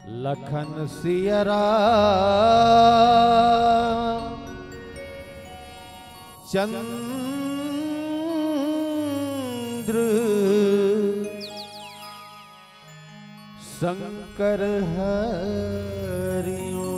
लखन सिया राम चंद्र शंकर हरि ओम।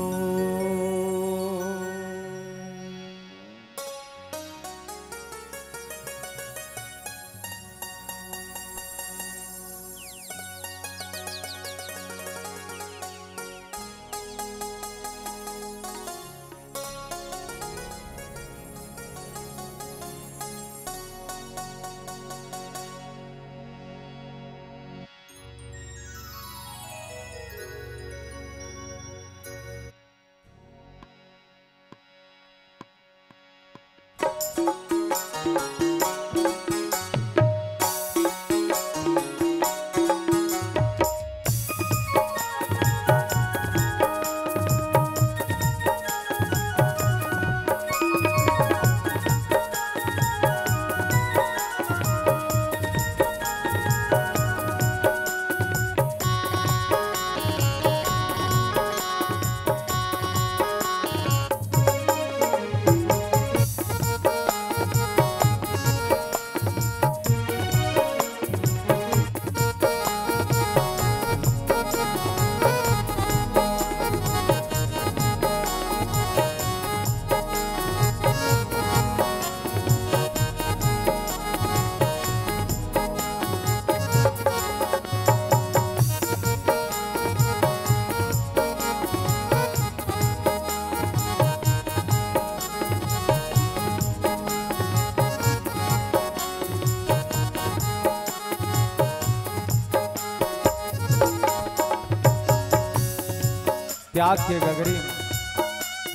त्याग के गगरी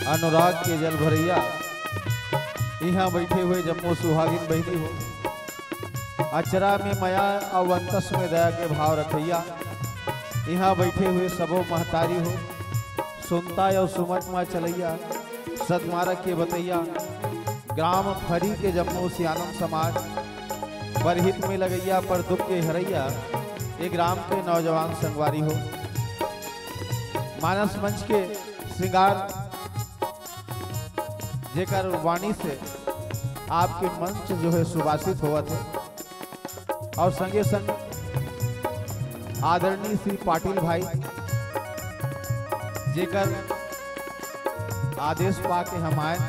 अनुराग के जल भरैया, यहाँ बैठे हुए जम्मू सुहागिन बहनी हो, अचरा में माया और अंतस में दया के भाव रखैया, यहाँ बैठे हुए सबो महतारी हो, सुनता और सुमत मा चलैया, सदमारक के बतैया, ग्राम फरी के जम्मू सियानम समाज, बरहित में लगैया पर दुख के हरैया, एक ग्राम के नौजवान संगवारी हो, मानस मंच के श्रृंगार जेकर वाणी से आपके मंच जो है सुवासित हुआ थे, और संगे संग आदरणीय श्री पाटिल भाई जेकर आदेश पाके हम आए,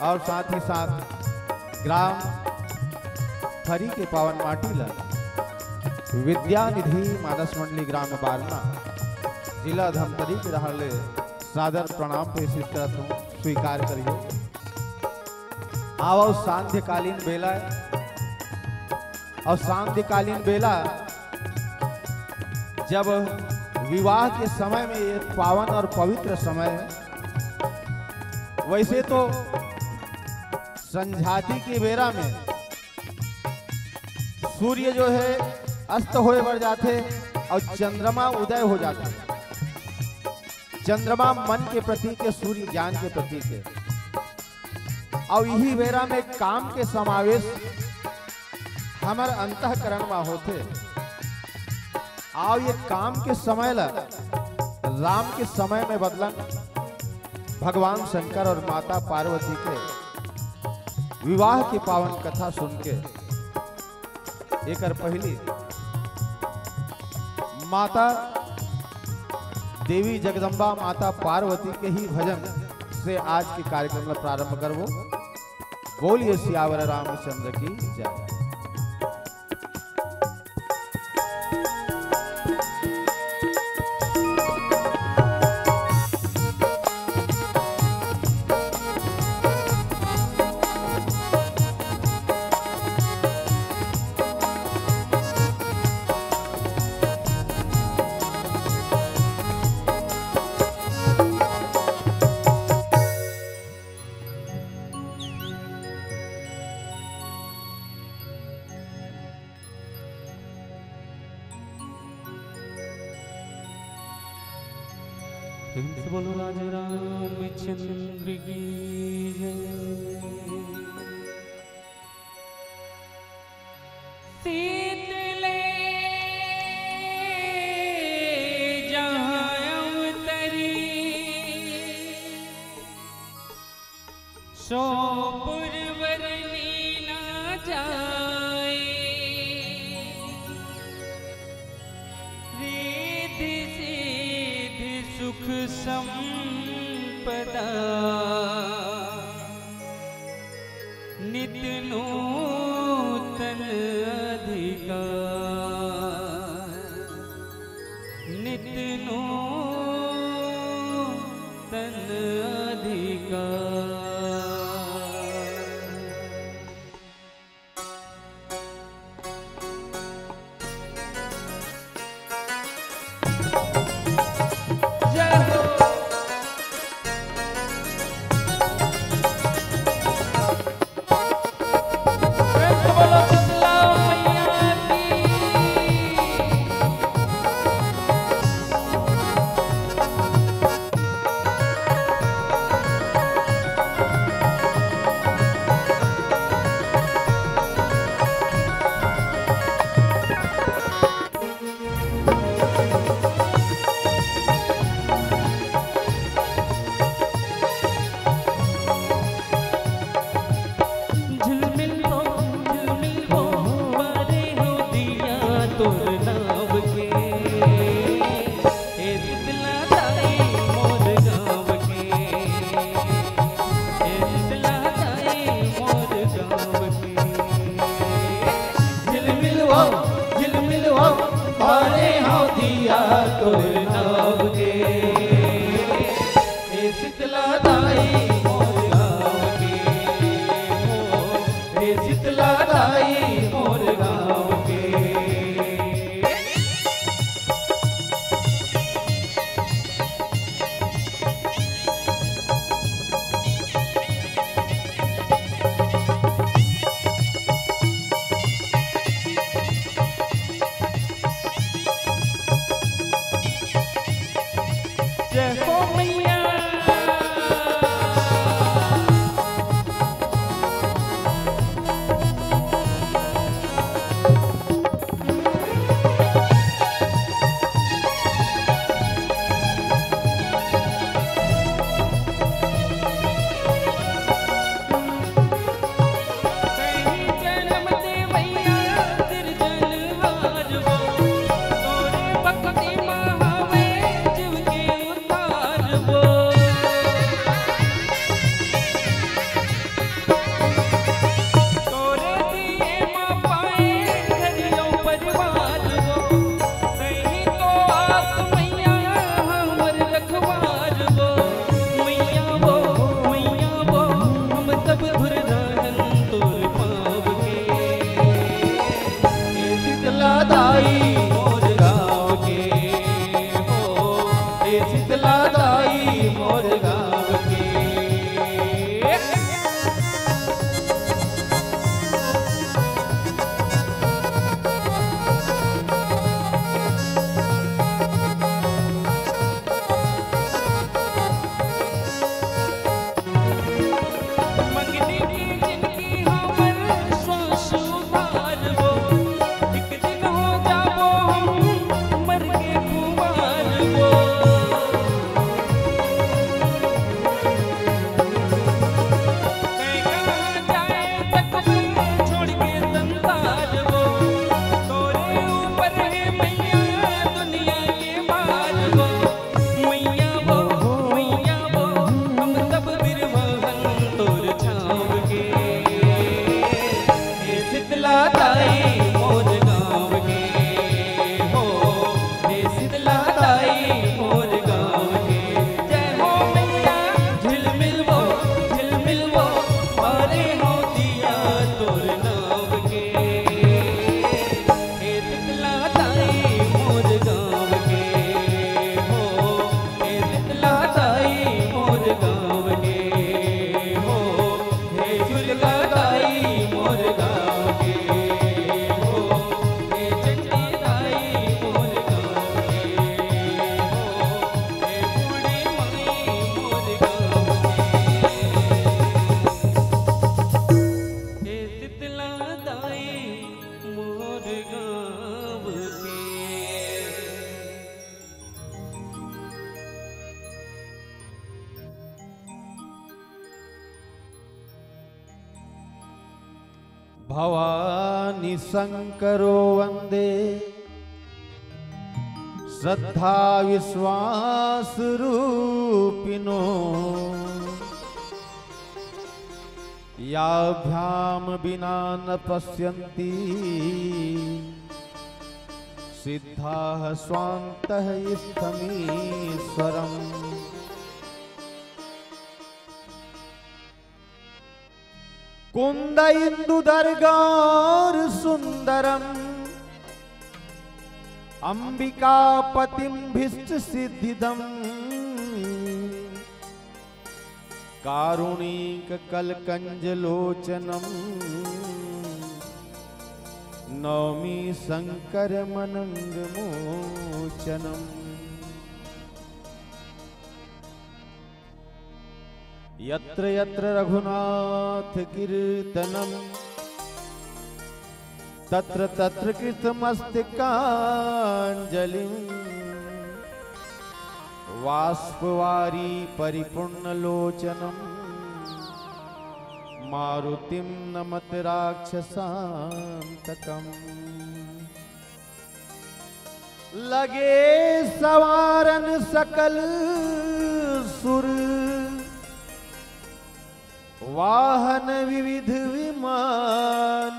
और साथ ही साथ ग्राम फरी के पावन माटी ला विद्या निधि मानस मंडली ग्राम बारना जिला धमतरी के रहले सादर प्रणाम प्रेषित करत हूँ, स्वीकार करिए। आओ सांध्यकालीन बेला, और सांध्यकालीन बेला जब विवाह के समय में ये पावन और पवित्र समय है, वैसे तो संझाती की बेरा में सूर्य जो है अस्त होए बढ़ जाते और चंद्रमा उदय हो जाते। चंद्रमा मन के प्रतीक है, सूर्य ज्ञान के प्रतीक है, और यही बेरा में काम के समावेश हमार अंतःकरण में होते, और ये काम के समय ला राम के समय में बदलन भगवान शंकर और माता पार्वती के विवाह की पावन कथा सुन के एक पहली माता देवी जगदम्बा माता पार्वती के ही भजन से आज के कार्यक्रम का प्रारंभ करवो। बोलिए सियावर रामचंद्र की जय। बोलो राजा रामचंद्र की जय। शीतले जा संपदा नित्य नूतन अधिकार नित्य नूतन अधिकार। भवानी शंकरो वंदे श्रद्धा विश्वास रूपिणो याभ्याम विना न पश्यन्ति सिद्धाः स्वान्तः इत्थमीश्वरम्। कुंद इंदुदर्गार सुंदरम अंबिका पतिम भिष्ट सिद्धिदम कारुणिक कलकंज लोचनम नौमी शंकर मनंग मोचनम। यत्र यत्र रघुनाथ कीर्तनम तत्र तत्र कृतमस्तकांजलिं वाष्पवारी परिपूर्णलोचनम मारुतिं नमत राक्षसांतकम्। लगे सवारन सकल सुर वाहन विविध विमान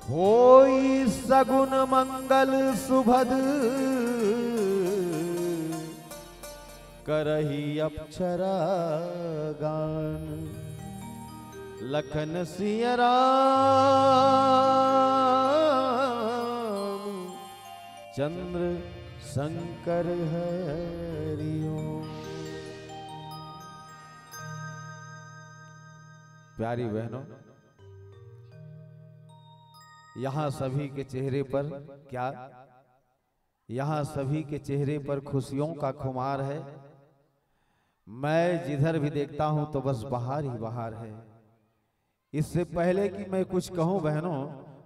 होई सगुन मंगल सुभद करही अप्सरा गान। लखन सिया राम चंद्र शंकर हरि ओम। प्यारी बहनों, यहाँ सभी के चेहरे पर क्या, यहाँ सभी के चेहरे पर खुशियों का खुमार है। मैं जिधर भी देखता हूं तो बस बाहर ही बाहर है। इससे पहले कि मैं कुछ कहूं बहनों,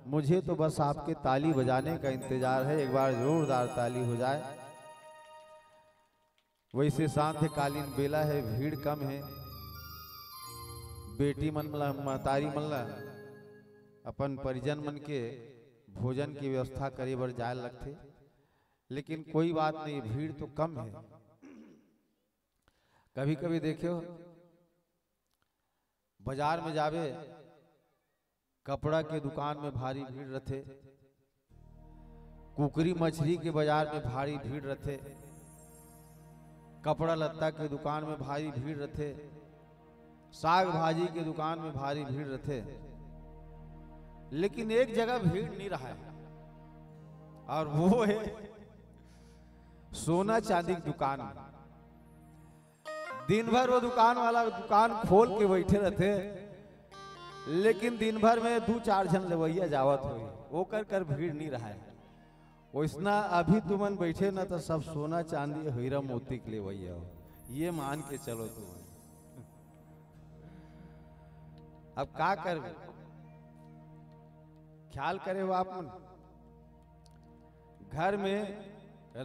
मुझे तो बस आपके ताली बजाने का इंतजार है। एक बार जोरदार ताली हो जाए। वैसे सांध्यकालीन बेला है, भीड़ कम है। बेटी मन महतारी मन अपन परिजन मन के भोजन की व्यवस्था करे बर जाए लगते, लेकिन कोई बात नहीं, भीड़ तो कम है। कभी कभी देखियो बाजार में जावे, कपड़ा के दुकान में भारी भीड़ रहते, कुकरी मछली के बाजार में भारी भीड़ रहते, कपड़ा लत्ता के दुकान में भारी भीड़ रहते, साग भाजी के दुकान में भारी भीड़ रहते, लेकिन एक जगह भीड़ नहीं रहा है, और वो है सोना चांदी की दुकान में। दिन भर वो दुकान वाला दुकान खोल के बैठे रहते, लेकिन दिन भर में 2-4 जन लेवैया जावत हुई, वो कर भीड़ नहीं रहा है। वैसना अभी तुमन बैठे ना तो सब सोना चांदी हीरा मोती के लेवैया हो, ये मान के चलो तुम। अब क्या कर, ख्याल करे हो आप मन, घर में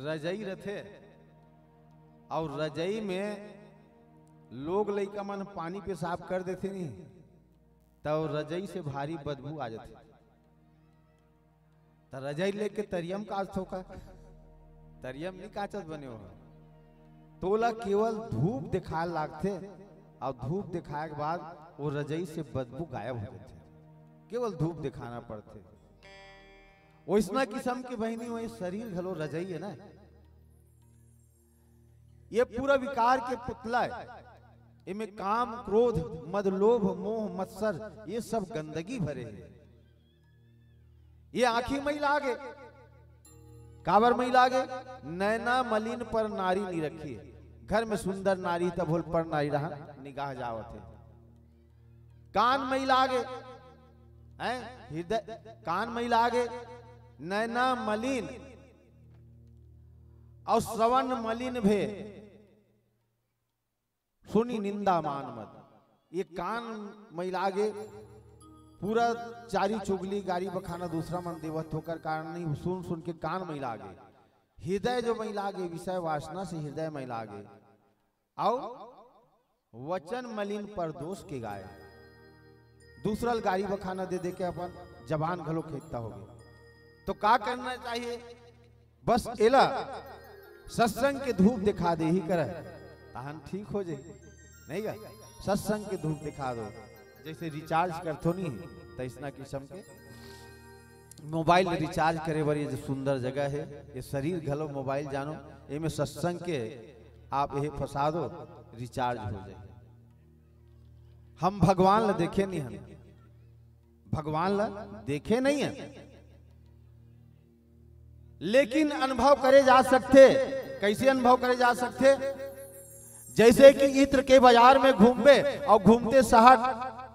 रजाई रहते और रजाई में लोग लइका मन पानी पेशाब कर देते नहीं, तो रजाई से भारी बदबू आ जाती। तो रजाई लेके तरियम काचत हो का, तरियम नहीं काचत बने हो, तोला केवल धूप दिखाए लागते, और धूप दिखाए के बाद वो रजाई से बदबू गायब हो जाती, केवल धूप दिखाना पड़ते। वैसना किस्म की बहनी वही शरीर घलो रजाई है ना, ये पूरा विकार के पुतला है। इनमें काम क्रोध मद लोभ मोह मत्सर ये सब गंदगी भरे हैं। ये आंखी मई लागे, काबर मई लागे, नैना मलिन पर नारी नहीं रखी है। घर में सुंदर नारी तब भोल पर नारी रहा निगाह जावत है। कान मई लागे, हृदय कान मई लागे, नैना मलिन और श्रवण मलिन भे, सुनी निंदा मान मत। ये कान महिलागे पूरा चारी चुगली गाड़ी बखाना दूसरा मन देवत होकर कारण नहीं, सुन सुन के कान महिलागे। हृदय जो महिलागे विषय वासना से हृदय महिलागे, और वचन मलिन पर दोष के गाय। दूसरा गाड़ी बखाना दे दे के अपन जबान घलो खेतता होगी। तो क्या करना चाहिए, बस एला सत्संग के धूप दिखा दे ही करे तहन ठीक हो जाए नहीं गा। सत्संग के धूप दिखा दो जैसे रिचार्ज करथो नहीं तो इसना किस्म के मोबाइल रिचार्ज करे बारी जो सुंदर जगह है ये शरीर घलो मोबाइल जानो इनमें सत्संग के आप ये फंसा दो रिचार्ज हो जाए। हम भगवान ला देखे नहीं, हम भगवान ला देखे नहीं है लेकिन अनुभव करे जा सकते। कैसे अनुभव करे जा सकते? जैसे कि इत्र के बाजार में घूमबे और घूमते शहर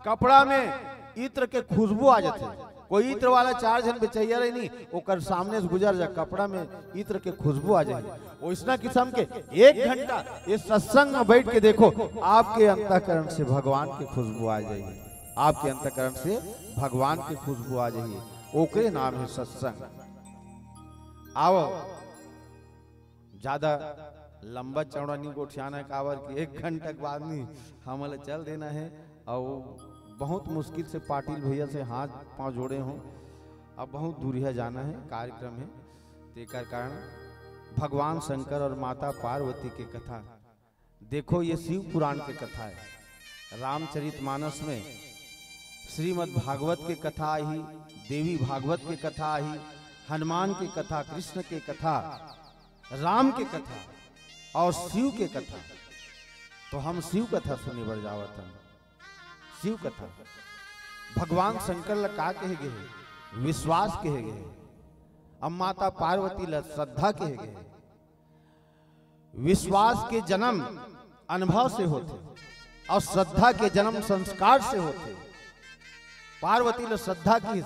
कपड़ा में इत्र के खुशबू आ जाते। कोई इत्र वाला 4 जन बेचैया रही नहीं ओकर सामने से गुजर जा कपड़ा में इत्र के खुशबू आ जाए। वैसना किस्म के 1 घंटा इस सत्संग में बैठ के देखो आपके अंतःकरण से भगवान की खुशबू आ जाएगी। आपके अंतःकरण से भगवान की खुशबू आ जाएगी। ओकरे नाम है सत्संग। आओ ज्यादा लंबा चौड़ा नहीं गोठियाना कावर की 1 घंटा के बाद नहीं हमें चल देना है। और बहुत मुश्किल से पाटिल भैया से हाथ पांव जोड़े हों। अब बहुत दूरिया जाना है कार्यक्रम है तेकर कारण भगवान शंकर और माता पार्वती की कथा देखो। ये शिव पुराण की कथा है। रामचरितमानस में श्रीमद् भागवत की कथा आई, देवी भागवत की कथा आई, हनुमान की कथा, कृष्ण की कथा, राम की कथा और शिव की कथा। तो हम शिव कथा सुनी बढ़ जावत हम। शिव कथा भगवान शंकर ला का कहे गए? विश्वास कहे गए। अब माता पार्वती ला श्रद्धा कहे गए। विश्वास के जन्म अनुभव से होते और श्रद्धा के जन्म संस्कार से होते। पार्वती ला श्रद्धा की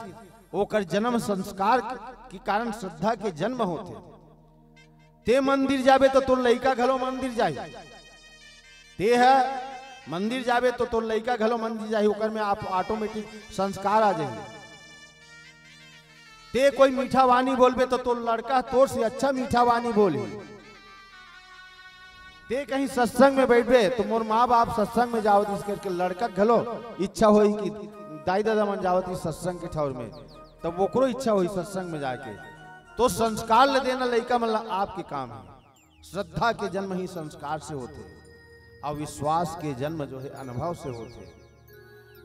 ओकर जन्म संस्कार के कारण श्रद्धा के जन्म होते। ते मंदिर जाबे तो तोर लइका घलो मंदिर जाए। ते है मंदिर जाबे तो तोर लइका घलो मंदिर जाए। ओकर में आप ऑटोमेटिक संस्कार आ जाए। ते कोई मीठा वाणी बोलबे तो तोर लड़का तोर से अच्छा मीठा वाणी बोले। ते कहीं सत्संग में बैठबे तो मोर माँ बाप सत्संग में जाओ इस करके लड़का घलो इच्छा होई कि दाई दादा मन जावत इस सत्संग के ठौर में तब वो करो इच्छा हुई सत्संग में जाके। तो संस्कार ले देना लड़का मतलब आपके काम है। श्रद्धा के जन्म ही संस्कार से होते और विश्वास के जन्म जो है अनुभव से होते।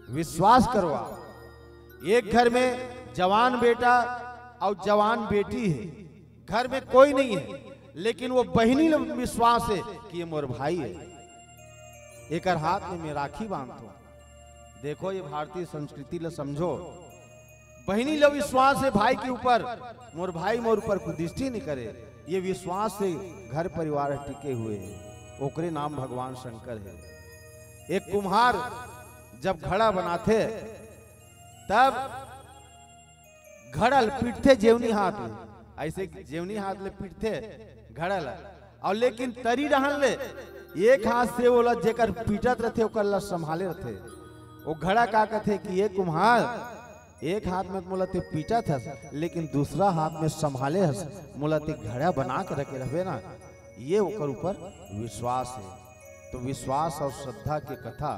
विश्वास करो आप। एक घर में जवान बेटा और जवान बेटी है, घर में कोई नहीं है लेकिन वो बहनी लोग विश्वास है कि ये मोर भाई है। एक हाथ में मैं राखी बांधता। देखो ये भारतीय संस्कृति ला समझो। बहनी लोग विश्वास है भाई के ऊपर, मोर भाई मोर ऊपर कुदृष्टि नहीं करे। ये विश्वास से घर परिवार टिके हुए हैं। ओकरे नाम भगवान शंकर है। एक कुम्हार जब घड़ा बनाते तब घड़ल पीटते जेवनी हाथ में, ऐसे जेवनी हाथ ले पीटते घड़ल और लेकिन तरी रहन ले एक हाथ से वो जेकर पीटत रहते ओकर ला संभाले रहते। वो घड़ा का कहते कि ये कुम्हार एक हाथ में मोला ते पीटा था लेकिन दूसरा हाथ में संभाले हस मोला ते घड़ा बना के रखे रहे ना। ये ओकर ऊपर विश्वास है। तो विश्वास और श्रद्धा की कथा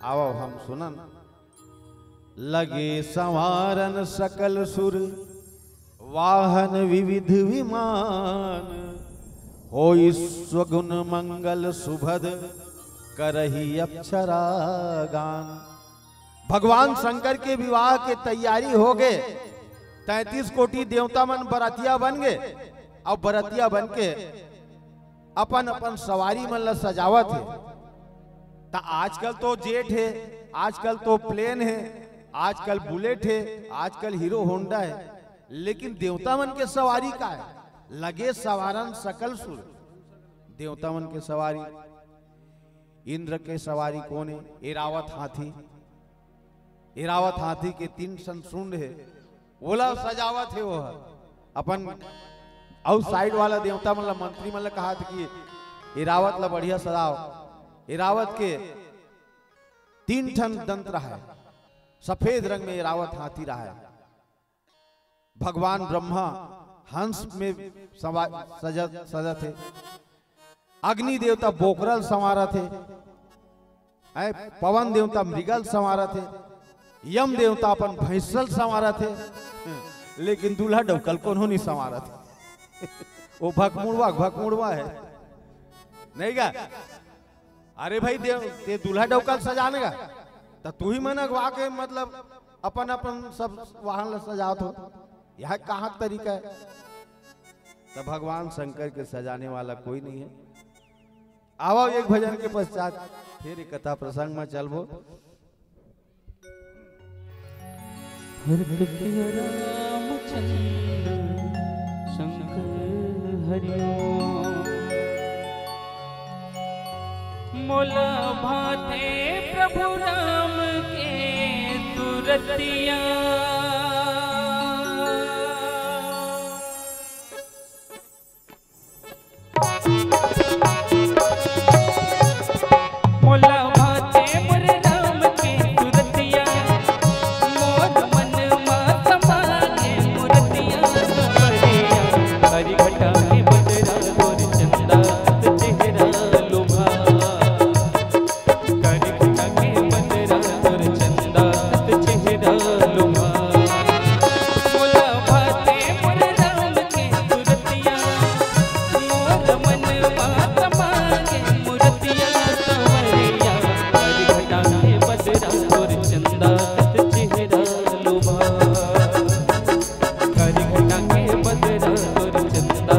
आओ हम सुनन। लगे संवारन सकल सुर वाहन विविध विमान, होई स्वगुण मंगल सुभद करही अप्सरा गान। भगवान शंकर के विवाह के तैयारी हो गए। 33 कोटि देवता मन बरातिया बन गए और बरातिया बन के अपन अपन सवारी मन ला सजावत है। तो आजकल तो जेट है, आजकल तो प्लेन है, आजकल बुलेट है, आजकल हीरो होंडा है। लेकिन देवता मन के सवारी का है? लगे सवारन सकल सुर। देवता मन के सवारी इंद्र के सवारी कौन है? एरावत हाथी। एरावत हाथी के 3 संसूंड है। ओला सजावत है वो अपन आउटसाइड वाला देवता मतलब मंत्री मतलब कहा था कि एरावत ला बढ़िया सजाओ। एरावत के 3 ठन दंत रहा है। सफेद रंग में एरावत हाथी रहा है। भगवान ब्रह्मा हंस में सजा थे। अग्नि देवता बोकरल संवारा थे। पवन देवता मृगल संवारा थे। यम देवता अपन भैंसल संवारा थे। लेकिन दूल्हा डबकल को नहीं संवारा थे। वो भकमुड़वा है नहीं का। अरे भाई ते दूल्हा डौका सजाने का तो तू ही मन अगवा के मतलब अपन अपन सब वाहन सजावत हो। यह कहाँ तरीका है। तो भगवान शंकर के सजाने वाला कोई नहीं है। आओ एक भजन के पश्चात फिर एक कथा प्रसंग में चलबो। रामचंद्र शंकर हरिओम। मोला भाते प्रभु राम के तुरतिया। मोला भाते मोर राम के तुरतिया। मोर मन मात मागे मूर्तिया। हरि घटा के बदरा तोर चंदा चेहरा लोभा। हरि घटा के बदरा तोर चंदा चेहरा लोभा। मोला भाते मोर राम के तुरतिया। मोर मन मात मागे मूर्तिया। सवरिया हरि घटा के बदरा तोर चंदा चेहरा लोभा। हरि घटा के बदरा तोर चंदा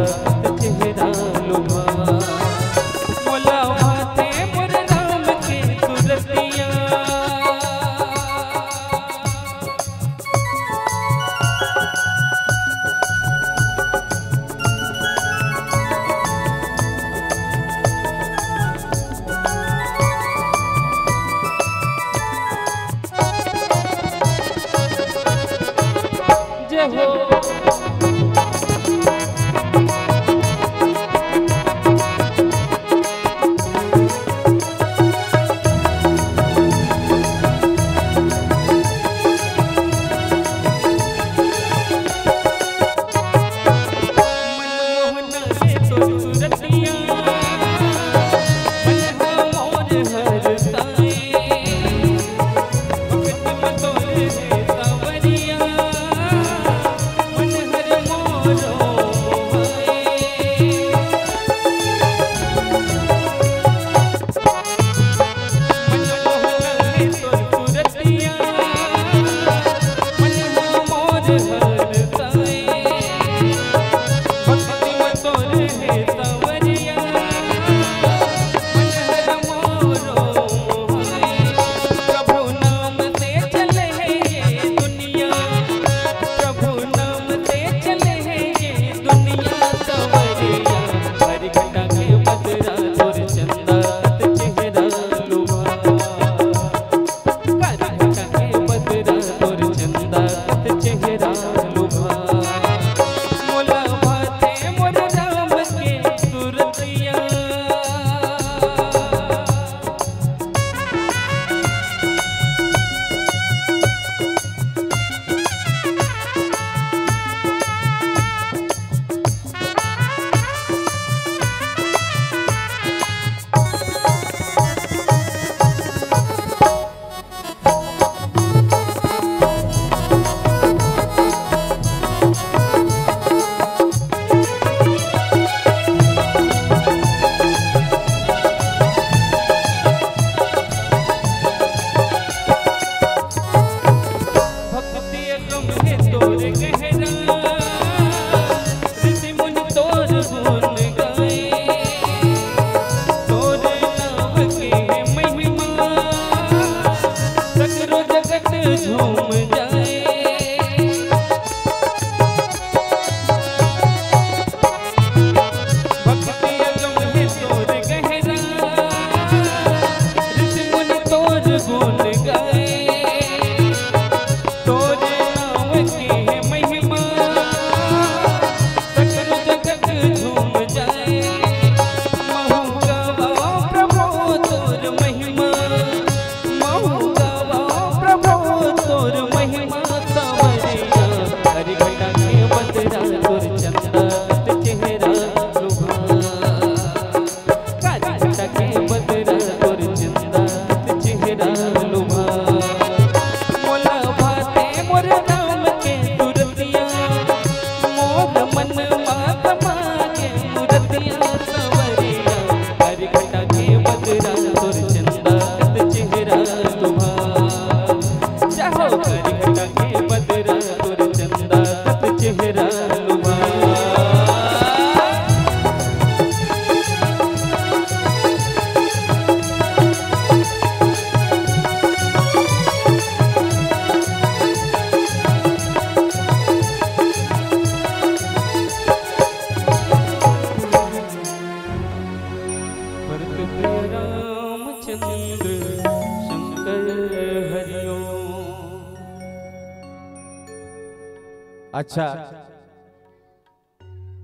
अच्छा,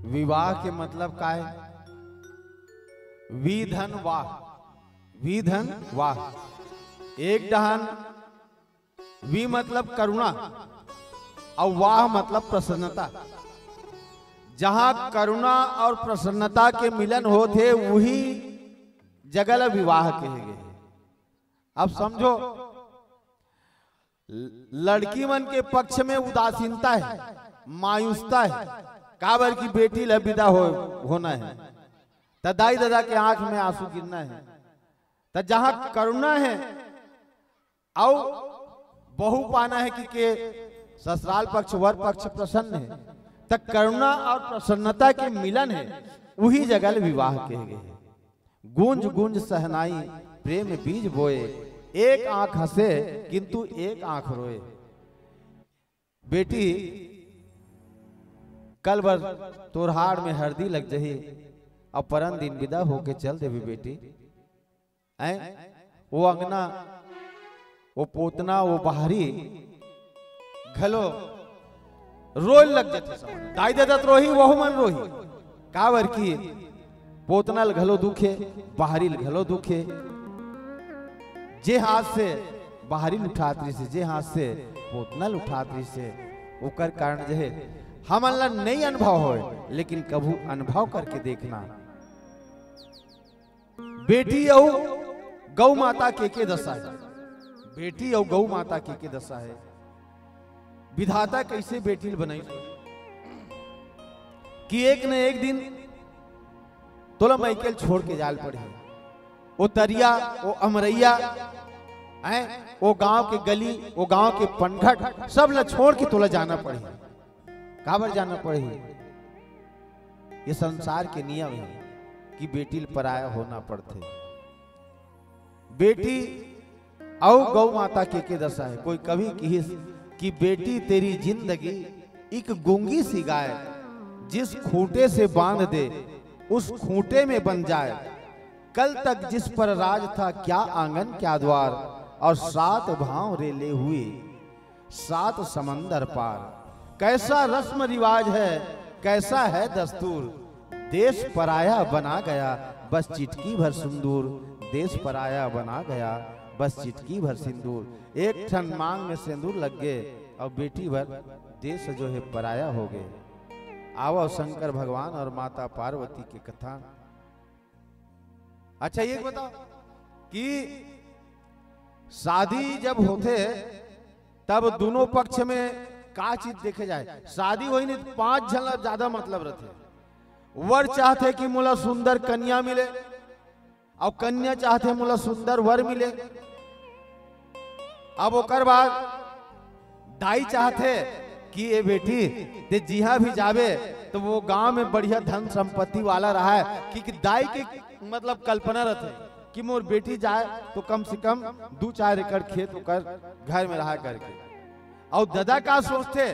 विवाह के मतलब का है? विधन वाह, विधन वाह। एक डहान वी मतलब करुणा और वाह मतलब प्रसन्नता। जहां करुणा और प्रसन्नता के मिलन होते वही जगह विवाह कहे गए। अब समझो, लड़की मन के पक्ष में उदासीनता है, मायूसता है, काबर की बेटी ला विदा होना है, तो दाई दादा के आंख में आंसू गिरना है। तो जहां करुणा है और बहु पाना है कि ससुराल पक्ष वर पक्ष प्रसन्न है, तो करुणा और प्रसन्नता के मिलन है, वही जगह विवाह कहे गए। गूंज गूंज सहनाई प्रेम बीज बोए, एक आंख हंसे किंतु एक आंख रोए। बेटी कल बर तोरहाड़ में हरदी लग जही और परन दिन विदा होके चल देवी बेटी। वो अंगना, वो पोतना, वो बाहरी घलो रोल लग जाते। दाई दादा रोही वहु मन रोही, कावर की पोतनल घलो दुखे, बाहरी घलो दुखे। जे हाथ से बाहरी उठाती से, जे हाथ से पोतनल उठाती से, ओकर कारण जे हमन ला नहीं अनुभव हो, लेकिन कभू अनुभव करके देखना। बेटी और गौ माता के दशा है, बेटी और गौ माता के दशा है। विधाता कैसे बेटी बनाई कि एक न एक दिन तोला माइकल छोड़ के जाल पड़े। वो तरिया, वो अमरैया, वो गांव के गली, वो गांव के पंखट सब ला छोड़ के तोला जाना पड़े। काबर जाना पड़े? ये संसार के नियम है कि बेटी पराया होना पड़ते। बेटी और गौ माता के दशा है। कोई कभी कि बेटी तेरी जिंदगी एक गूंगी सी गाय, जिस खूंटे से बांध दे उस खूंटे में बन जाए। कल तक जिस पर राज था, क्या आंगन क्या द्वार, और 7 भाव रेले हुए 7 समंदर पार। कैसा रस्म रिवाज है, कैसा है दस्तूर, देश पराया बना गया बस चिटकी भर सिंदूर। देश पराया बना गया बस चिटकी भर सिंदूर। एक ठन मांग में सिंदूर लग गए और बेटी भर देश जो है पराया हो गए। आओ शंकर भगवान और माता पार्वती की कथा। अच्छा ये बताओ कि शादी जब होते तब दोनों पक्ष में का चीज देखे जाए? शादी वही नहीं, 5 जन ज्यादा मतलब रहते। वर चाहते कि मोला सुंदर कन्या मिले और कन्या चाहते मोला सुंदर वर मिले। अब ओकर बाद दाई चाहते कि ये बेटी ते जिहा भी जावे तो वो गांव में बढ़िया धन संपत्ति वाला रहा है, कि दाई के मतलब कल्पना रहते कि मोर बेटी जाए तो कम से कम 2-4 एकड़ खेत होकर घर में रहा करके। और दादा का सोचते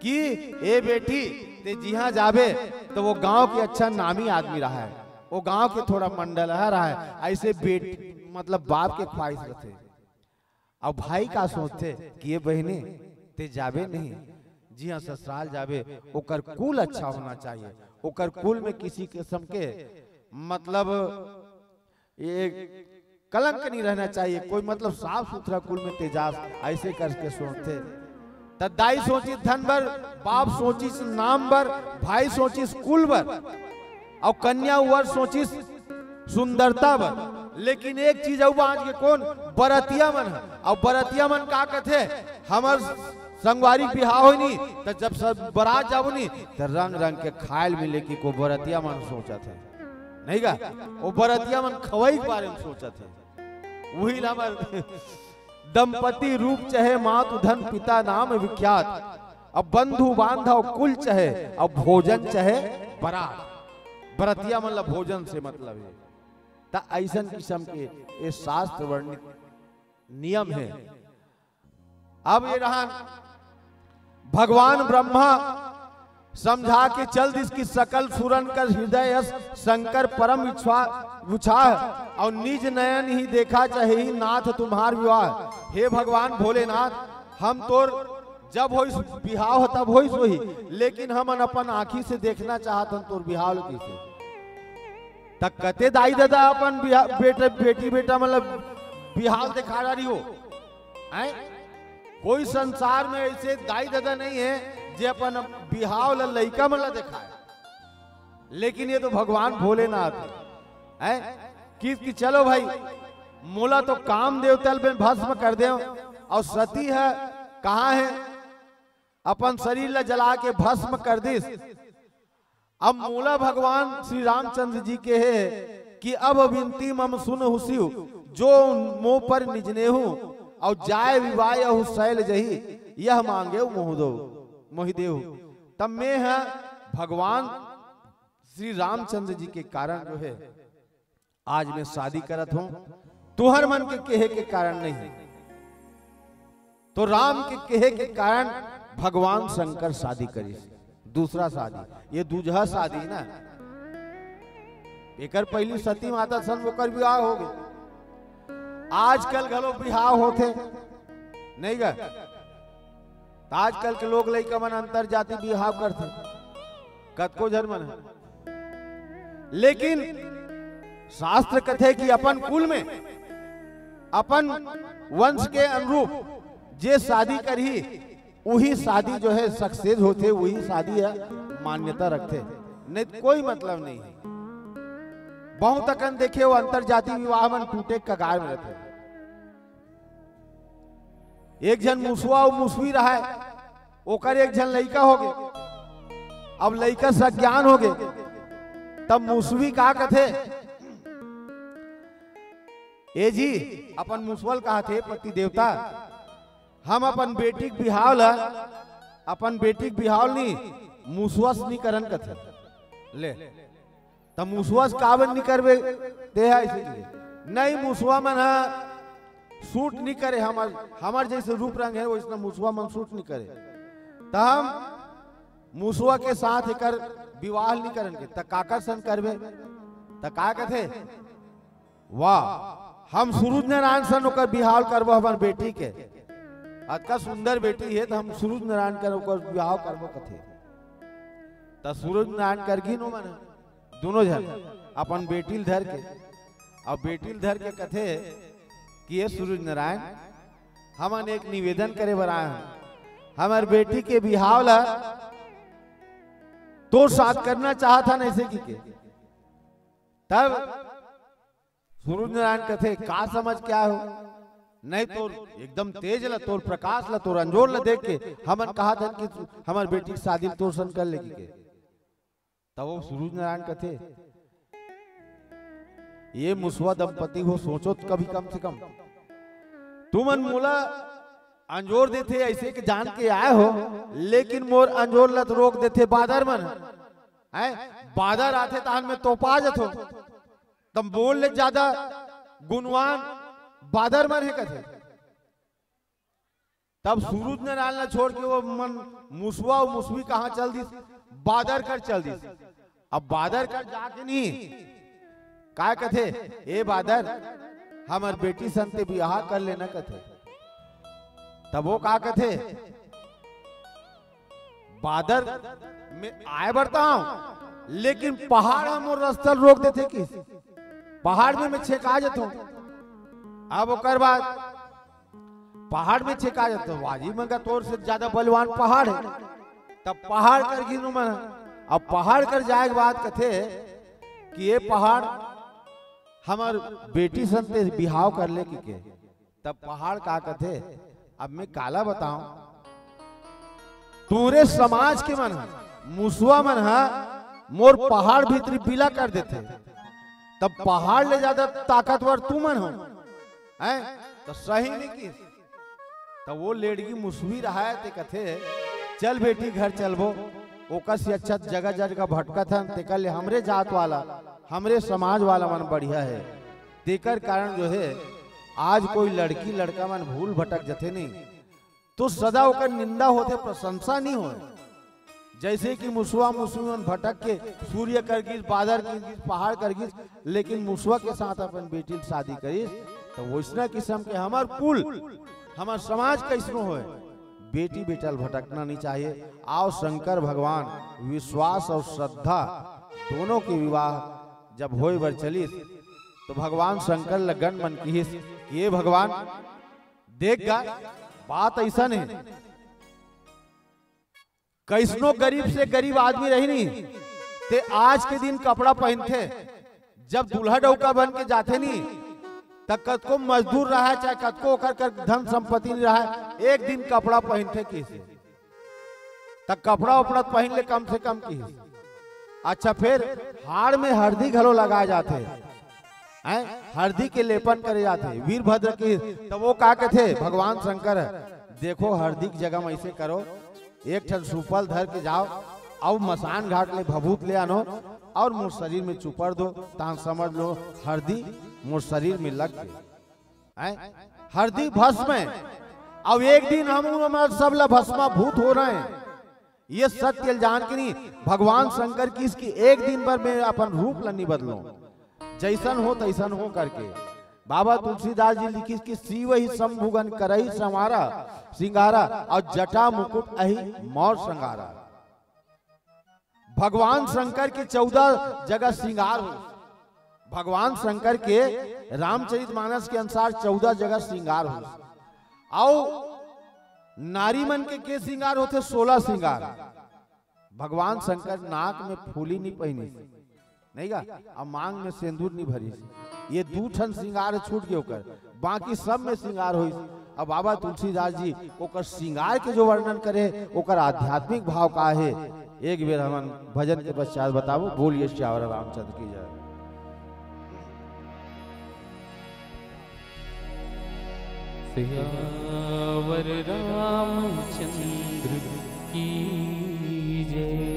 कि ए बेटी ते जिहा जावे तो वो गांव के अच्छा नामी आदमी रहा है, वो गांव के थोड़ा मंडल रहा है, ऐसे बेटी मतलब बाप के ख्वाहिश रहते। और भाई का सोचते कि ये बहने ते जावे नहीं, जी हाँ ससुराल जावे, ओकर कुल अच्छा होना चाहिए, ओकर कुल में किसी किस्म के मतलब ये कलंक नहीं रहना चाहिए, कोई मतलब साफ सुथरा कुल में तेजाब, ऐसे करके सोचते। दाई सोची धन बर, बाप सोची नाम बर, भाई सोची कुल बर, और कन्या वर सोची सुंदरता बर। लेकिन एक चीज आज के कौन बरतिया मन है, और बरतिया मन का कहते हमर संगवारी बिहाव हो नहीं तो जब सब बारात जाओ नहीं तो रंग रंग के खायल मिले कि को बरतिया मन सोचा थे नहीं का, वो बरतिया मन खवाई के बारे में सोचा थे। वही नाम दंपति रूप चहे मातु धन पिता नाम विख्यात, अब बंधु बांधव कुल चहे, अब भोजन चहे बरात। बरतिया मतलब भोजन से मतलब है। ता ऐसन किस्म के ये शास्त्र वर्णित नियम है। अब ये रहा भगवान ब्रह्मा समझा के चल जिसकी सकल सुरन कर हृदय शंकर परम विचार, और निज नयन ही देखा चाहे नाथ तुम्हार विवाह। हे भगवान भोलेनाथ, हम तोर जब हो बिहाव हो तब हो वही, लेकिन हम अपन आँखी से देखना चाहत हन तोर बिहाव कैसे। तक कते दाई दादा अपन बेटे बेटी बेटा मतलब बिहाव दिखा रही हो हैं? कोई संसार में ऐसे दाई दादा नहीं है जो अपन बिहाव लइका मतलब दिखाए। लेकिन ये तो भगवान भोलेनाथ है कि चलो भाई मोला तो काम देवतल में भस्म कर दे, और सती है कहाँ है अपन शरीर ला जला के भस्म कर दिस। अब मोला भगवान श्री रामचंद्र जी के है कि अब विनती मम सुन हुसियो जो मोह पर निजने हूं, और जाय विवाय शैल जही यह मांगे मोहिदेव। तब मैं है भगवान श्री रामचंद्र जी के कारण जो है आज मैं शादी करत हूं, तुहर मन के कहे के कारण नहीं। तो राम के कहे के कारण भगवान शंकर शादी करी। दूसरा शादी ये दूजहा शादी ना, एक पहली सती माता सन ओकर विवाह हो गए। आजकल घलो बिहाव होते नहीं गा, आजकल के लोग लइका मन अंतर जाति बिहाव करते कतको जन मन है। लेकिन शास्त्र कथे कि अपन कुल में अपन वंश के अनुरूप जे शादी करही वही शादी जो है सक्सेस होते, वही शादी है मान्यता रखते, नहीं कोई मतलब नहीं है। बहुत अकन देखे वो अंतर जाति विवाह में टूटे कगार में रहते। एक जन मुसवा और मुसवी रहा है, ओकर एक जन लइका हो गए। अब लइका सज्ञान हो गए, तब मुसवी का कथे ए जी अपन मुसवल कहा थे पति देवता, हम अपन बेटी के बिहाव ला अपन बेटी के बिहाव नहीं मुसवस नहीं करन कथे ले। तब मुसवस कावन नहीं करवे ते है इसलिए नहीं मुसवा मन सूट नहीं करे। हमार जैसे रूप रंग है वैसा मुसवा मन सूट नहीं करे। तो हम मुसवा के साथ एक विवाह नहीं करन के त काकर सन करवे त का कथे वाह हम सूरज नारायण सन ओकर बिहाव करबो हमार बेटी के। अतका सुंदर बेटी है तो हम सूरज नारायण कर ओकर बिहाव करबो कथे। त सूरज नारायण करगी नो मन दोनों जन अपन बेटी धर के, और बेटी धर के कथे कि ये सूरज नारायण हमन एक निवेदन करे बर आए हैं, हमार बेटी के बिहाव ला तो साथ करना चाहता ना ऐसे की के। तब सूरज नारायण कथे का समझ क्या हो नहीं तोर एकदम तेज ला तोर प्रकाश ला तोर अंजोर ला देख के हमन कहा था कि हमार बेटी की शादी तोर सन कर लेगी के। तब वो सूरज नारायण कथे ये मुसवा दंपति हो सोचो तो कभी कम से कम तुमन मोला अंजोर देते ऐसे के जान के आए हो, लेकिन मोर अंजोर लत रोक देते बादर मन है। बादर आते तान में तोपा जत हो तब बोल ले ज्यादा गुणवान बादर मन है कथे। तब सूरज नारायण छोड़ के वो मन मुसवा और मुसवी कहाँ चल दी बादर कर चल दी। अब बादर कर जाके नहीं का कथे ए बादर हमार बेटी संते बियाह कर लेना कथे। तब वो का कथे बादर में आए बढ़ता हूं, लेकिन पहाड़ हम और रास्ता रोक देते कि पहाड़ में मैं छेका जाता हूं। अब ओकर बाद पहाड़ में छेका जाता हूं, वाजी मंगा तोर से ज्यादा बलवान पहाड़ है। तब पहाड़ कर गिनू मन, अब पहाड़ कर जाए के बाद कथे कि ये पहाड़ हमार बेटी संते बिहाव कर ले कि के। तब पहाड़ का कथे अब मैं काला बताऊं तूरे समाज के मन मुसवा मन मोर पहाड़ भीतरी पीला कर देते। तब पहाड़ ले ज्यादा ताकतवर तू मन हो हैं तो सही नहीं की। तब वो लेडगी मुसवी रहा है ते कथे चल बेटी घर चलबो ओकर से अच्छा जगह जगह भटका था तेकर ले हमरे जात वाला हमरे समाज वाला मन बढ़िया है। तेकर कारण जो है आज कोई लड़की लड़का मन भूल भटक जते नहीं तो सदा ओकर निंदा होते प्रशंसा नहीं हो। जैसे कि मुसवा मुसवी मन भटक के सूर्य कर गिस बादर कर गिस पहाड़ कर गिस, लेकिन मुसवा के साथ अपन बेटी शादी करिस तो वैसना किस्म के हमार कुल हमार समाज कैसनो हो बेटी बेटल भटकना नहीं चाहिए। आओ शंकर भगवान विश्वास और श्रद्धा दोनों के विवाह जब होए बर चलिस तो भगवान शंकर लगन मन किहिस कि ये भगवान देख गा बात ऐसा नहीं, कैसनो गरीब से गरीब आदमी रही नहीं ते आज के दिन कपड़ा पहनते, जब दूल्हा डौका बन के जाते नहीं तब कतको मजदूर रहा है चाहे कतको ओकर कर धन संपत्ति नहीं रहा है, एक दिन कपड़ा पहनते किसी तब कपड़ा उपड़ा पहन ले कम से कम की। अच्छा फिर हाड़ में हल्दी घलो लगाए जाते हैं, हल्दी के लेपन करे जाते हैं वीरभद्र की। तो वो का कहते भगवान शंकर देखो हल्दी की जगह में ऐसे करो, एक ठन सुपल धर के जाओ और मसान घाट ले भभूत ले आनो और मोर शरीर में चुपर दो, ता समझ लो हल्दी मोर शरीर में लग गई। हल्दी भस्म है, अब एक दिन हम सब ला भस्मा भूत हो रहे हैं, ये सत्य जान के नहीं भगवान शंकर की इसकी एक दिन पर मैं अपन रूप ला नहीं बदलो, जैसन हो तैसन हो करके। बाबा तुलसीदास जी लिखी कि शिव ही संभुगन करही समारा सिंगारा और जटा मुकुट अहि मौर संगारा। भगवान शंकर के 14 जगह श्रृंगार हो, भगवान शंकर के रामचरितमानस के अनुसार 14 जगह श्रृंगार हो, और नारी मन के श्रृंगार होते 16 श्रृंगार। भगवान शंकर नाक में फूली नहीं पहनी नहीं का, अब मांग में सिंदूर नहीं भरी, ये 2 ठन श्रृंगार छूट गए ओकर, बाकी सब में श्रृंगार हुई। अब बाबा तुलसीदास जी ओकर श्रृंगार के जो वर्णन करे ओकर आध्यात्मिक भाव का है, एक बेर हम भजन के पश्चात बताओ। बोलिए श्यावर रामचंद्र की जय। सियावर रामचंद्र की जय।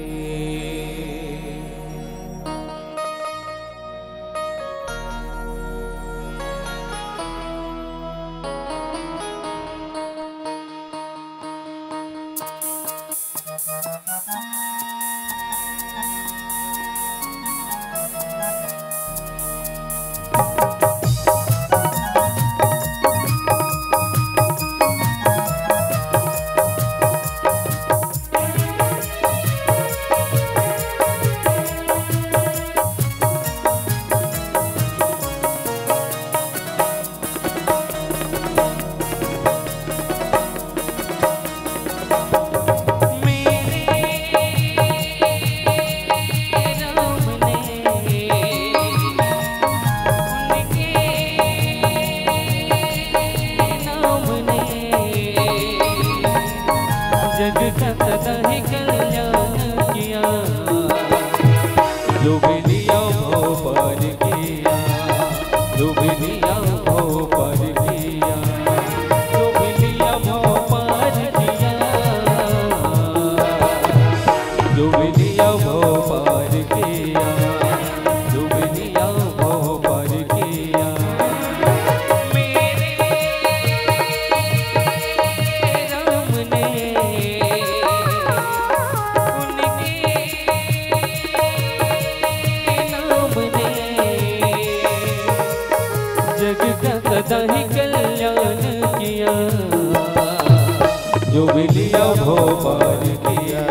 जो भी लिया भो पार किया,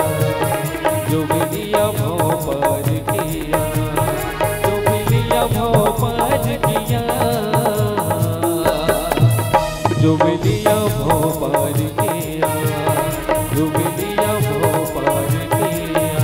जो भी लिया भो पार किया, जो भी लिया भो पार किया, जो भी लिया भो पार किया, जो भी लिया भो पार किया।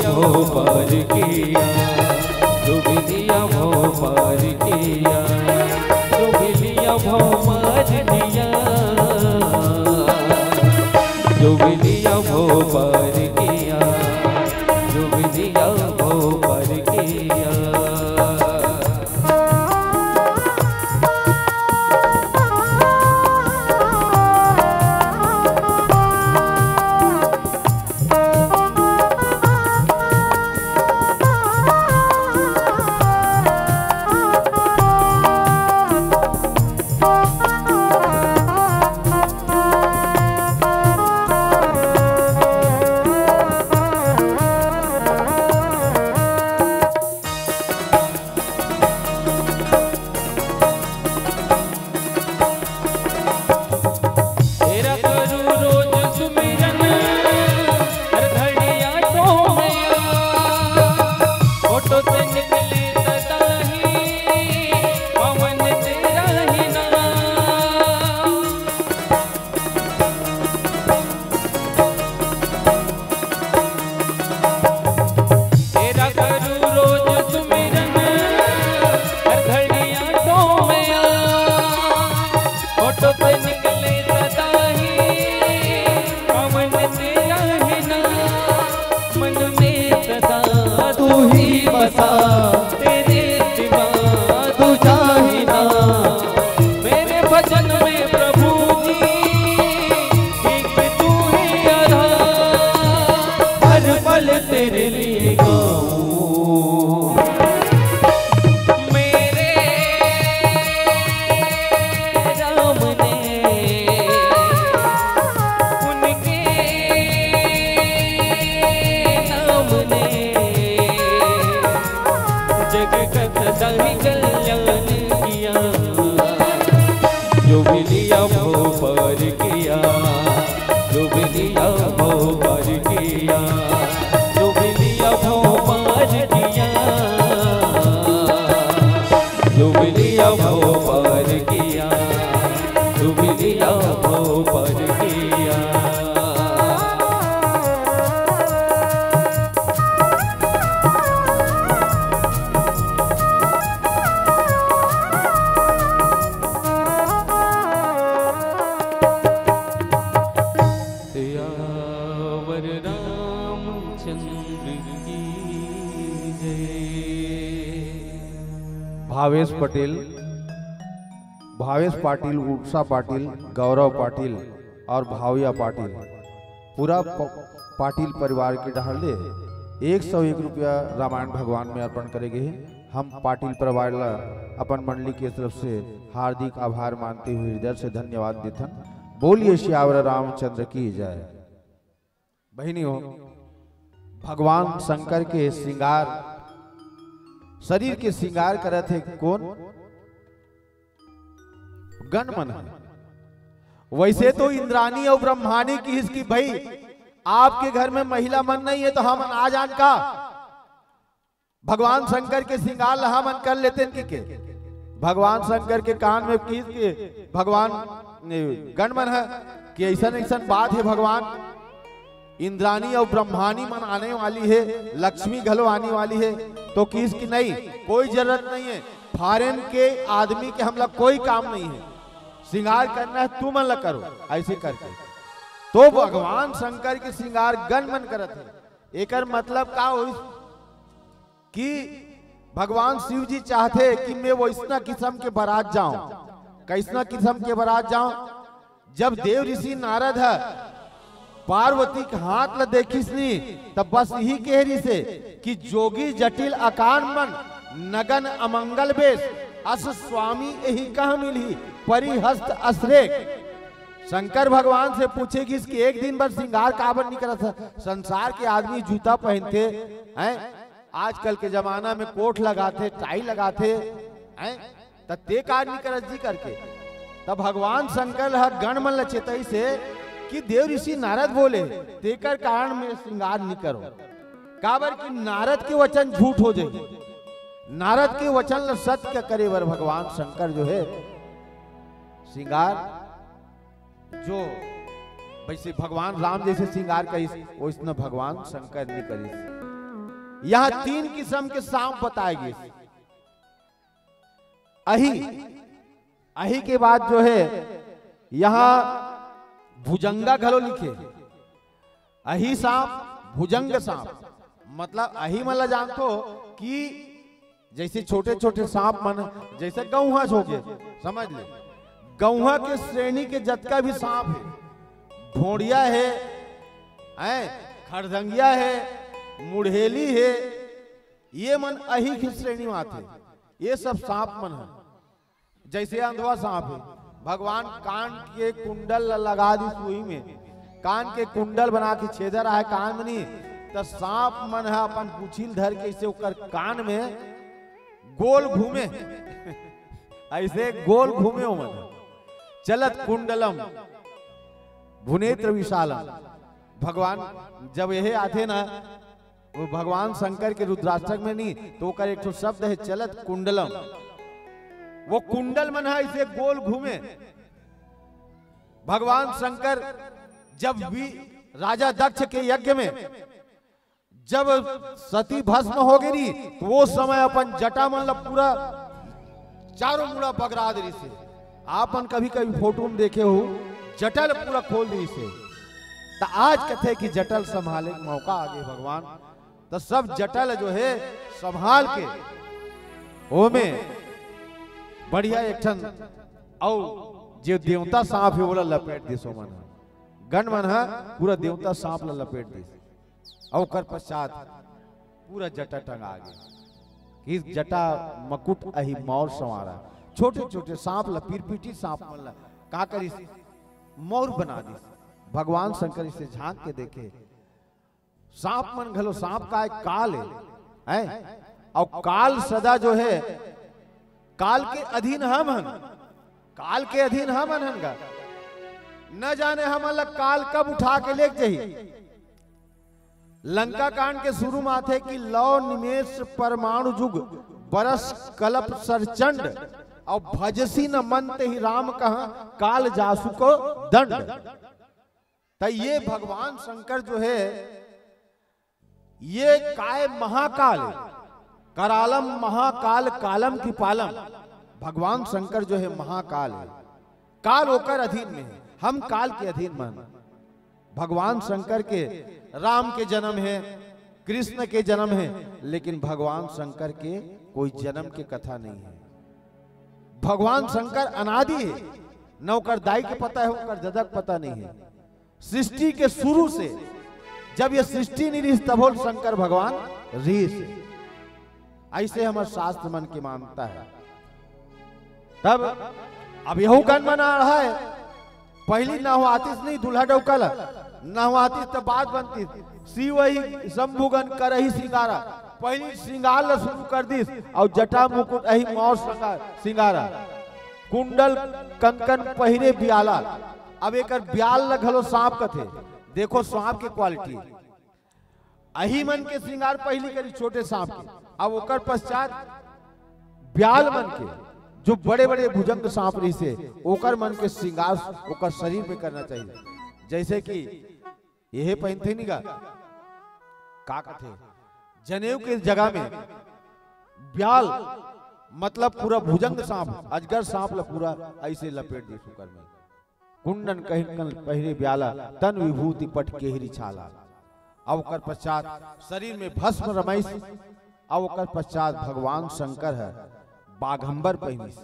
भो पार किया, जो विधिया भो पार किया, जो विधिया भो पार किया, जो विधिया भो पार किया, जो विधिया भो पार किया। तेरे सिवा दूजा ही ना, मेरे भजन में प्रभु जी एक तू ही आधार, हर पल तेरे लिए गाऊं। मेरे राम ने उनके नाम ने सही कल्याण किया, जो विधिया भो पार किया, जो विधिया भो पार किया, जो विधिया भो पार किया, जो विधिया भो पार किया, जो विधिया भो पार किया। भावेश पटेल, भावेश पाटिल, उत्सा पाटिल, गौरव पाटिल और भाविया पाटिल, पूरा पाटिल परिवार के डहले 101 रुपया रामायण भगवान में अर्पण करेंगे। हम पाटिल परिवार ला अपन मंडली की तरफ से हार्दिक आभार मानते हुए हृदय से धन्यवाद देथन। बोलिए श्यावर रामचंद्र की जय। बहनियों, भगवान शंकर के श्रृंगार, शरीर के श्रृंगार करे थे कौन? गणमन। वैसे तो इंद्रानी और ब्रह्मानी की इसकी भाई आपके घर में महिला मन नहीं है तो हम आ जान का भगवान शंकर के श्रृंगार लहा मन कर लेते हैं कि भगवान शंकर के कान में किस के भगवान गणमन है कि ऐसा ऐसा बात है। भगवान इंद्रानी और ब्रह्मानी मन आने वाली है, लक्ष्मी घलो आने वाली है, तो किस की नहीं, कोई जरूरत नहीं है। फॉरेन के आदमी के हम लोग कोई काम नहीं है, श्रृंगार करना है तू मन ला करो ऐसे करके। तो भगवान शंकर के श्रृंगार गण मन करत है। एकर मतलब का हो कि भगवान शिव जी चाहते कि मैं वैसना किस्म के बारात जाऊं। कैसना किस्म के बारात जाऊं? जब देव ऋषि नारद है पार्वती के हाथ ल देखिस नी तब बस यही कह रही से कि जोगी जटिल अकान मन नगन अमंगल बेश अस स्वामी यही कहा मिली परिहस्त असरे। शंकर भगवान से पूछेगी कि एक दिन भर श्रृंगार काबर नहीं करा था? संसार के आदमी जूता पहनते हैं, आजकल के जमाना में कोट लगाते, टाई लगाते हैं, ते कार नहीं करत जी करके। तब भगवान शंकर गण मन लचेतई से कि देव ऋषि नारद बोले तेकर कारण में श्रृंगार नहीं करो, काबर कि नारद के वचन झूठ हो जाए। नारद के वचन सत्य करे वर भगवान शंकर जो है श्रृंगार जो वैसे भगवान राम जैसे श्रृंगार करी वैसे भगवान शंकर नहीं करी। यहाँ 3 किस्म के सांप बताए गए। अही के बाद जो है यहाँ भुजंगा घलो लिखे। अही सांप, भुजंग सांप, मतलब अही मतलब जानतो कि जैसे छोटे छोटे सांप मन, जैसे गौहा छोके, समझ ले, गौहा के श्रेणी के जतका भी सांप है, ढोड़िया है, खरदंगिया है, मुढ़ेली है, ये मन अही की श्रेणी में आते। ये सब सांप मन है। जैसे अंधवा सांप है, भगवान कान के कुंडल लगा दी सुई में, कान के कुंडल बना के छेदर है कान में नहीं, तो सांप मन है अपन पुछिल धर के इसे उकर कान में गोल घूमे ऐसे गोल घूमे हो मन चलत कुंडलम भुनेत्र विशालम। भगवान जब यह आते ना, वो भगवान शंकर के रुद्राष्टक में नहीं तो कर एक शब्द है चलत कुंडलम। वो कुंडल मन है इसे गोल घूमे। भगवान शंकर जब भी राजा दक्ष के यज्ञ में जब सती भस्म हो गई तो वो समय अपन जटा मन पूरा चारों मुड़ा बगरा दे से। आपन कभी कभी फोटो में देखे हो जटल पूरा खोल दी से। तो आज कथे कि जटल संभाले मौका आ गए भगवान, तो सब जटल जो है संभाल के ओ में बढ़िया एक ठन और जो देवता सांप है बोला लपेट दी। सो मन गण मन है पूरा देवता सांप ला लपेट दी और कर पश्चात पूरा जटा टंगा गया। इस जटा मकुट अही मौर संवारा। छोटे छोटे सांप ला पीरपीटी सांप मन ला का करी मौर बना दी। भगवान शंकर इसे झांक के देखे, सांप मन घलो सांप का एक काल है और काल सदा जो है काल के अधीन हम हन, काल के अधीन हम हन का न जाने हम अलग काल कब उठा के ले जाही। लंका कांड के शुरू में आते कि लौ निमेष परमाणु जुग बरस कलप सरचंड और भजसी न मनते ही राम कहा काल जासु को दंड। तो ये भगवान शंकर जो है ये काय महाकाल है, करालम महाकाल कालम की पालम। भगवान शंकर जो है महाकाल है, काल होकर अधीन में है, हम काल के अधीन में। भगवान शंकर के राम के जन्म है, कृष्ण के जन्म है, लेकिन भगवान शंकर के कोई जन्म के कथा नहीं है। भगवान शंकर अनादि है, न ओकर दाई के पता है, ओकर ददक पता नहीं है। सृष्टि के शुरू से जब ये सृष्टि नहीं रही तब शंकर भगवान रीस, ऐसे हमारे शास्त्र मन की मानता है। तब अब यहू गण बना रहा है, पहली ना हो आतिश नहीं दूल्हा डौकल ना हो आतिश तो बात बनती शिव ही शंभुगन कर ही सिंगारा। पहली श्रृंगार ला शुरू कर दी और जटा मुकुट अही मौर सिंगारा, कुंडल कंकन पहिरे बियाला। अब एक ब्याल ल घलो सांप कथे, देखो सांप के क्वालिटी। अही मन के श्रृंगार पहली करी छोटे सांप के, अब ओकर पश्चात ब्याल मन के जो बड़े बड़े भुजंग सांप रही से ओकर मन के श्रृंगार ओकर शरीर पे करना चाहिए। जैसे कि यह पहनते नहीं का कथे जनेऊ के जगह में ब्याल मतलब पूरा भुजंग सांप अजगर सांप ला पूरा ऐसे लपेट दी सुकर में। कुंडन कहीं पहिरे ब्याला तन विभूति पट केहरी छाला। अब ओकर पश्चात शरीर में भस्म रमैस। अब ओकर पश्चात भगवान शंकर है बाघंबर पहिनिस,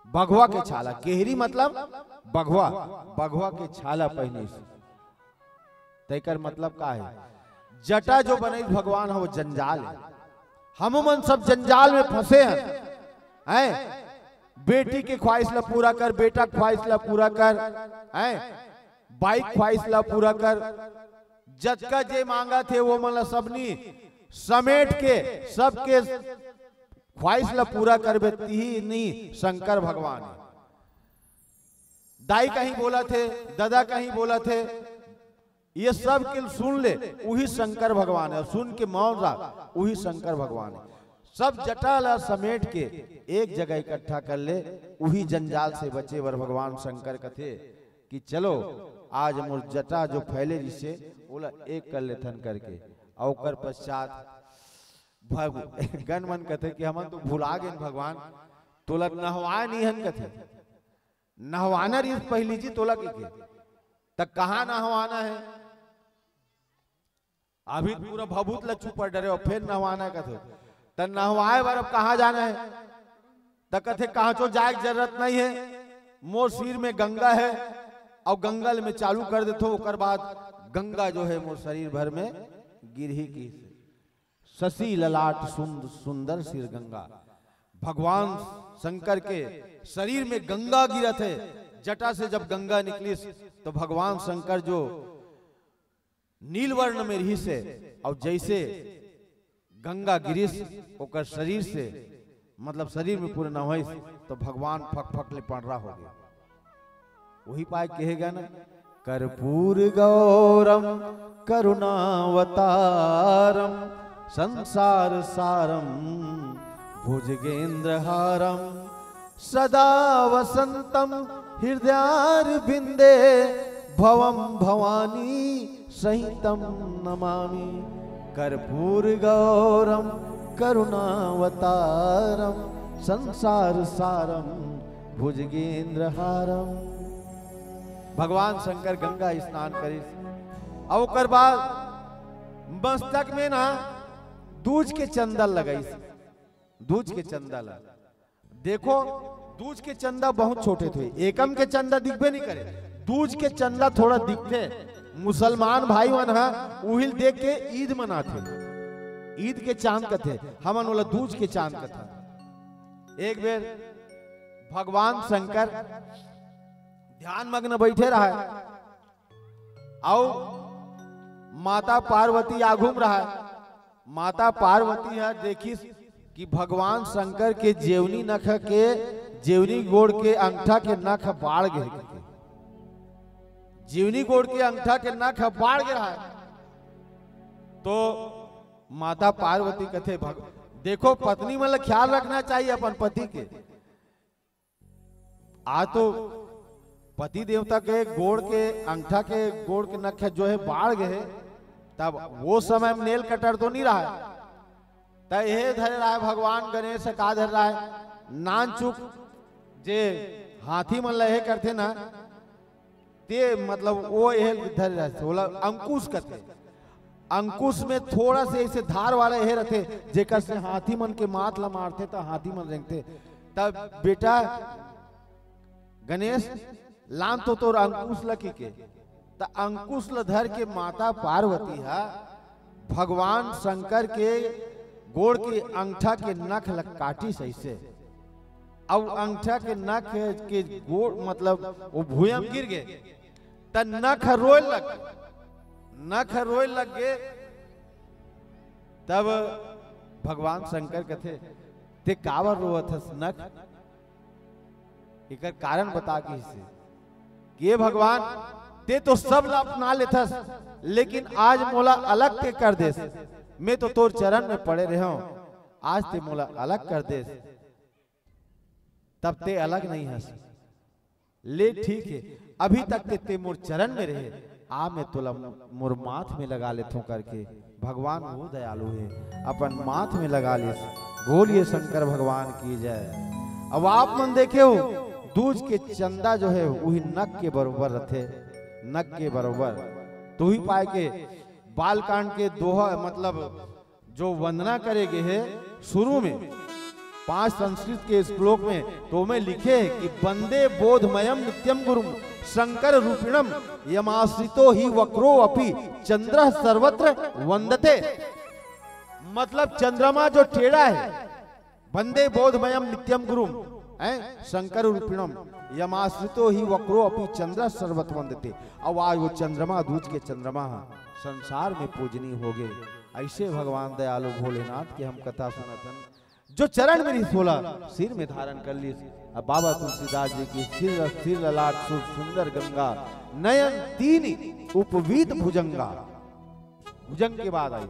बघवा के छाला, केहरी मतलब बघवा, बघवा के छाला पहिनिस। तैकर मतलब का है जटा जो बने भगवान है वो जंजाल है। हम मन सब जंजाल में फंसे हैं। बेटी के ख्वाहिश ला पूरा कर, बेटा ख्वाहिश ला पूरा कर, बाइक ख्वाहिश ला पूरा कर, जतका जे मांगा थे वो मतलब सबनी समेट के सबके ख्वाहिश ला पूरा कर बेती ही नहीं शंकर भगवान। दाई कहीं बोला थे, दादा कहीं बोला थे, ये सब के सुन ले वही शंकर भगवान है, सुन के मौन रहा वही शंकर भगवान है। सब जटा ला समेट के एक जगह इकट्ठा कर ले, वही जंजाल से बचे वर भगवान शंकर कथे कि चलो आज मोर जटा जो फैले जिसे बोला एक कर ले थन करके। और पश्चात गन मन कथे कि हम तो भुला गए भगवान तोला नहवा नहीं हन कथे नहवाना रीत पहली जी तोला के तक कहाँ नहवाना है अभी पूरा भभूत लच्छू पर डरे और फिर नहवाना कथे त नहवाए बार अब कहाँ जाना है तक कथे कहाँ चो जाए की जरूरत नहीं है मोर सिर में गंगा है और गंगल में चालू कर देते हो बाद गंगा जो है मोर शरीर भर में गिरही की शशि ललाट सुंदर सिर गंगा भगवान शंकर के शरीर में गंगा गिरत है जटा से जब गंगा निकली तो भगवान शंकर जो नीलवर्ण में रही से और जैसे गंगा गिरिश ओकर शरीर से मतलब शरीर में पूरे न हो तो भगवान फक फक ले पड़ हो गया वही पाए कहेगा ना कर्पूर गौरम करुणावतारम संसार सारम भुजगेंद्रहारम सदा वसंतम हृदयारविंदे भवम भवानी सहितम नमामि कर्पूर गौरम करुणावतारम संसार सारम भुजगेंद्रहारम। भगवान शंकर गंगा स्नान करे और बाद मस्तक में ना दूज के चंदा लगाई दूज के चंदा लगा देखो दूज के चंदा बहुत छोटे थे एकम के चंदा दिखबे नहीं करे दूज के चंदा थोड़ा दिखते मुसलमान भाई मन उहिल देख के ईद मनाते ईद के चांद का थे हमन वाला दूज के चांद का था। एक बेर भगवान शंकर ध्यान मग्न बैठे रहा है और माता पार्वती आघूम रहा है माता पार्वती है देखी कि भगवान शंकर के जेवनी नख के जेवनी गोड़ के अंगठा के नख बाढ़ गए जीवनी गोड़ के अंगठा के नख बाढ़ गया है तो माता पार्वती कथे देखो पत्नी मतलब ख्याल रखना चाहिए अपन पति के आ तो पति देवता के गोड़ के अंगठा के गोड़ के नख जो है बाढ़ गए तब वो समय में नेल कटर तो नहीं रहा है तब यह धर रहा है भगवान गणेश का धर रहा है नान चुक जे हाथी मन लहे करते ना ते मतलब वो यह धर रहा अंकुश करते अंकुश में थोड़ा से ऐसे धार वाला यह रहते जेकर से हाथी मन के मात ला मारते तो हाथी मन रेंगते तब बेटा गणेश लाम तो तोर अंकुश लकी के तो अंकुश धर के माता पार्वती है भगवान शंकर के गोड़ के अंगठा के नख काटी सही से अब अंगठा के नख के गोड़ मतलब वो भूयम गिर गए त नख रोए लग गए तब भगवान शंकर कथे ते कावर रोवत हस नख एकर कारण बता के भगवान ते तो सब अपना लेथस लेकिन आज मोला अलग के कर दे मैं तो तोर चरण में पड़े रहे हूं आज ते मोला अलग कर दे तब ते अलग नहीं हंस ले ठीक है अभी तक ते मोर चरण में रहे आ मैं तुला मोर माथ में लगा लेता हूं करके भगवान वो दयालु है अपन माथ में लगा ले बोलिए शंकर भगवान की जय। अब आप मन देखे हो दूज के चंदा जो है वही नक के बरोबर रथे नक के बरोबर तो ही पाए के बालकांड के दोहा मतलब जो वंदना करेगे है शुरू में 5 संस्कृत के श्लोक में तो में लिखे है कि वंदे बोधमयम नित्यम गुरुम शंकर रूपिणम यमाश्रितो ही वक्रो अपि चंद्र सर्वत्र वंदते मतलब चंद्रमा जो टेढ़ा है वंदे बोधमयम नित्यम गुरुम शंकर रूपिणम यमाश्रितो ही वक्रो अपि चंद्र सर्वत्र वंदते। अब आज वो चंद्रमा दूज के चंद्रमा संसार में पूजनीय हो गए। ऐसे भगवान दयालु भोलेनाथ की हम कथा सुनतन जो चरण में सोला सिर में धारण कर ली। अब बाबा तुलसीदास जी की सिर ललाट सुंदर गंगा नयन 3 उपवीत भुजंगा भुजंग के बाद आई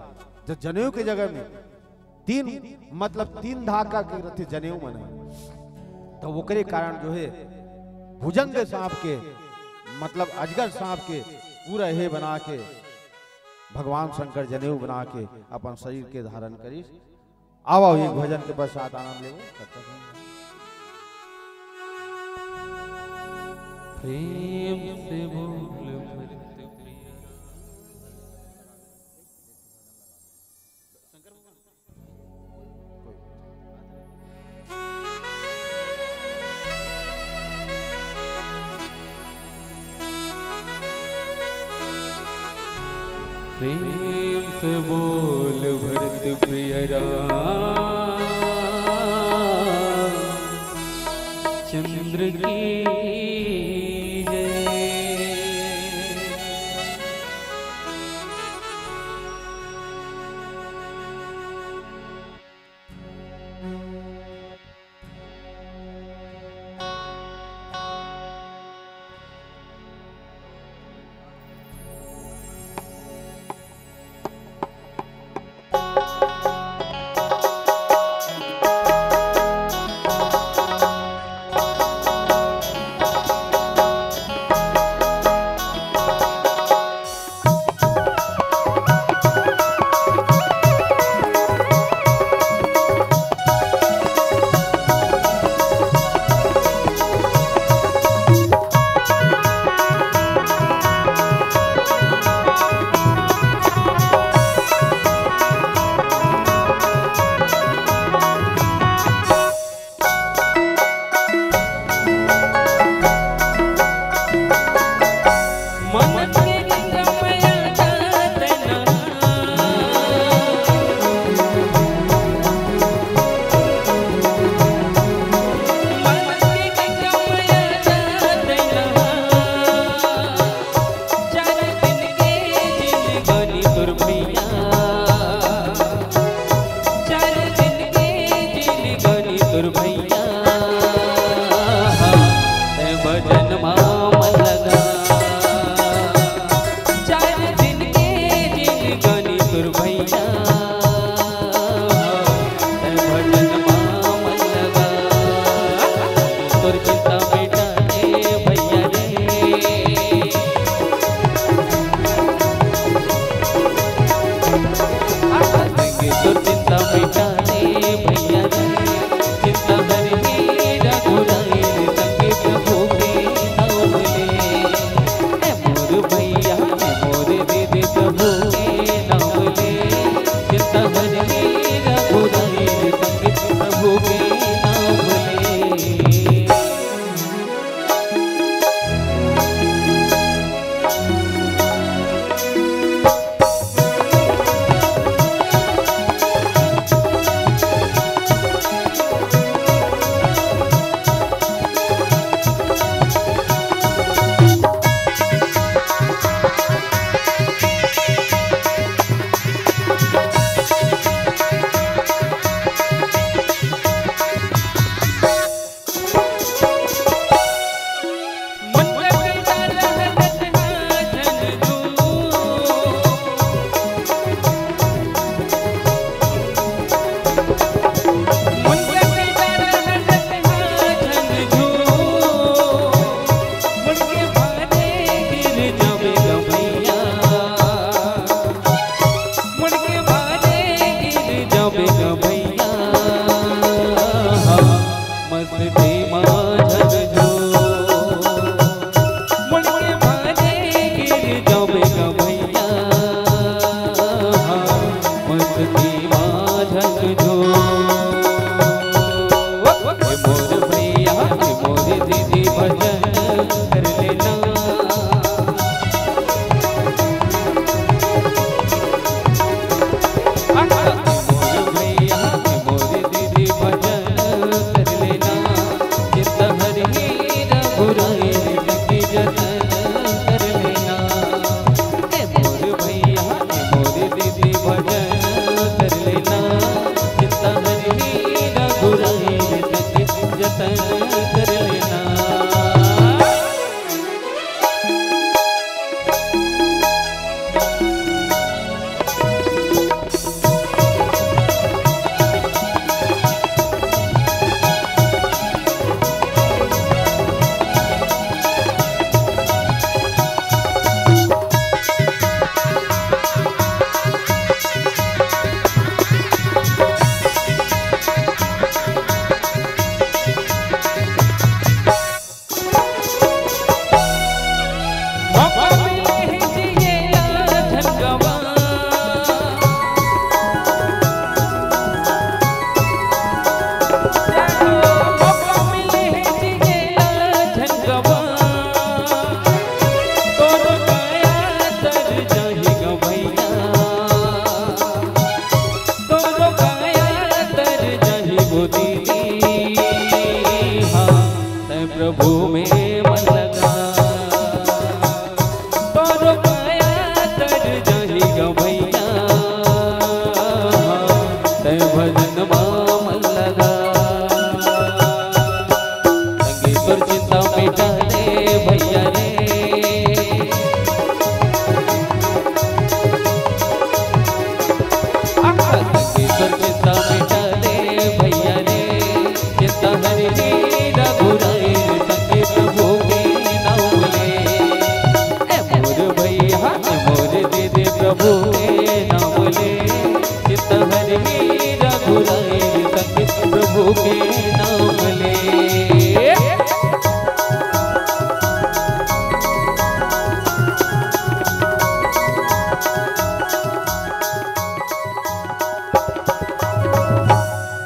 जो जनेऊ के जगह में 3 मतलब 3 धागा के रहते जनेऊ मन तो वो करे कारण जो है भुजंग सांप के मतलब अजगर सांप के पूरा हे बना के भगवान शंकर जनेऊ बना के अपन शरीर के धारण करी आओ एक भजन के पश्चात आनंद लेवो। प्रेम से बोल भरत प्रिया। प्रेम से बोल भरत प्रिय चंद्र की जय। प्रभु में मन लगा तोरो काया तर जाही गवैया ते भजन मन लगा संगीत और चिंता मिटा दे भैया रे संगीत और चिंता मिटा दे भैया रे चिंता हरि रघुराई संगे प्रभु के नाम ले मोर भैया मोर दीदी प्रभु के नाम ले चिंता हरि रघुराई संगे प्रभु के नाम ले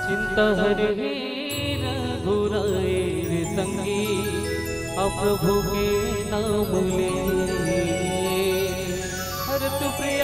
चिंता हरि रघुराई संगी प्रभु के नाम ले हर तु प्रिय